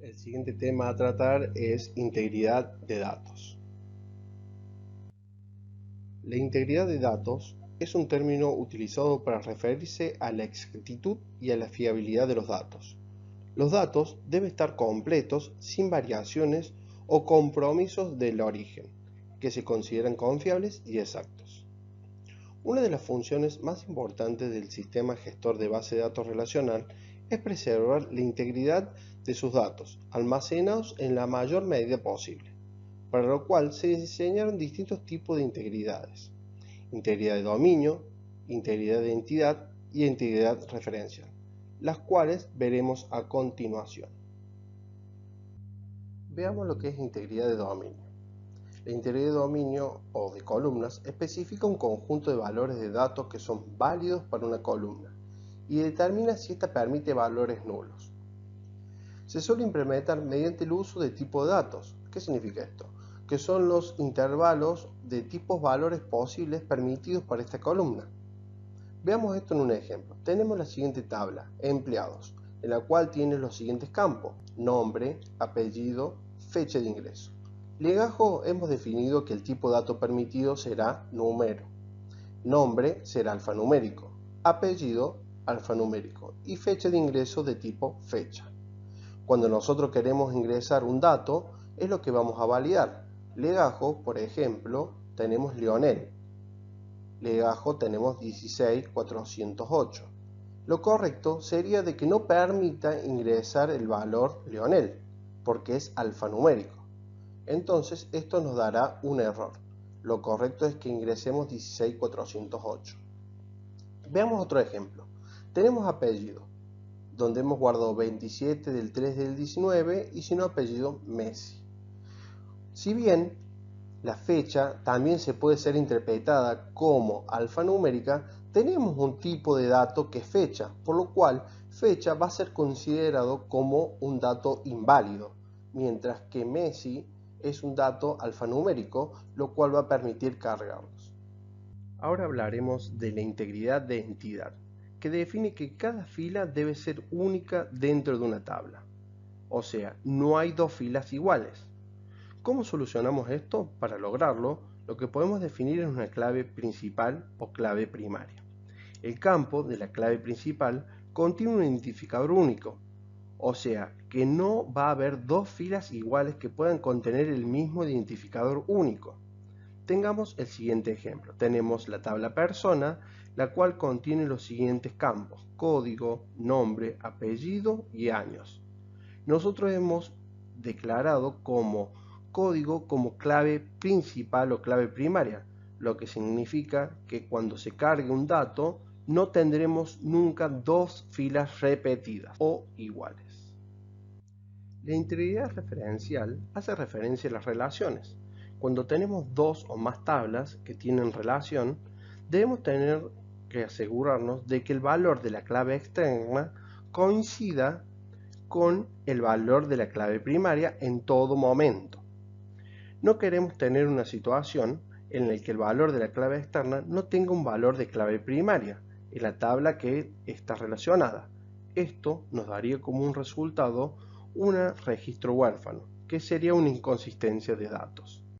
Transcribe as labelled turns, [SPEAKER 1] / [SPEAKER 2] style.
[SPEAKER 1] El siguiente tema a tratar es integridad de datos. La integridad de datos es un término utilizado para referirse a la exactitud y a la fiabilidad de los datos. Los datos deben estar completos, sin variaciones o compromisos del origen, que se consideran confiables y exactos. Una de las funciones más importantes del sistema gestor de base de datos relacional es preservar la integridad de sus datos, almacenados en la mayor medida posible, para lo cual se diseñaron distintos tipos de integridades: integridad de dominio, integridad de entidad y integridad referencial, las cuales veremos a continuación. Veamos lo que es integridad de dominio. La integridad de dominio o de columnas especifica un conjunto de valores de datos que son válidos para una columna y determina si ésta permite valores nulos. Se suele implementar mediante el uso de tipo de datos. ¿Qué significa esto? Que son los intervalos de tipos valores posibles permitidos para esta columna. Veamos esto en un ejemplo. Tenemos la siguiente tabla, empleados, en la cual tiene los siguientes campos: nombre, apellido, fecha de ingreso. Legajo hemos definido que el tipo de dato permitido será número, nombre será alfanumérico, apellido alfanumérico y fecha de ingreso de tipo fecha. Cuando nosotros queremos ingresar un dato, es lo que vamos a validar. Legajo, por ejemplo, tenemos Leonel. Legajo tenemos 16408. Lo correcto sería de que no permita ingresar el valor Leonel, porque es alfanumérico. Entonces esto nos dará un error. Lo correcto es que ingresemos 16408. Veamos otro ejemplo. Tenemos apellido, donde hemos guardado 27 del 3 del 19 y si no apellido Messi. Si bien la fecha también se puede ser interpretada como alfanumérica, tenemos un tipo de dato que es fecha, por lo cual fecha va a ser considerado como un dato inválido, mientras que Messi es un dato alfanumérico, lo cual va a permitir cargarlos. Ahora hablaremos de la integridad de entidad, que define que cada fila debe ser única dentro de una tabla. O sea, no hay dos filas iguales. ¿Cómo solucionamos esto? Para lograrlo, lo que podemos definir es una clave principal o clave primaria. El campo de la clave principal contiene un identificador único, o sea, que no va a haber dos filas iguales que puedan contener el mismo identificador único. Tengamos el siguiente ejemplo. Tenemos la tabla persona, la cual contiene los siguientes campos: código, nombre, apellido y años. Nosotros hemos declarado como código como clave principal o clave primaria, lo que significa que cuando se cargue un dato no tendremos nunca dos filas repetidas o iguales. La integridad referencial hace referencia a las relaciones. Cuando tenemos dos o más tablas que tienen relación, debemos tener que asegurarnos de que el valor de la clave externa coincida con el valor de la clave primaria en todo momento. No queremos tener una situación en la que el valor de la clave externa no tenga un valor de clave primaria en la tabla que está relacionada. Esto nos daría como un resultado un registro huérfano, que sería una inconsistencia de datos.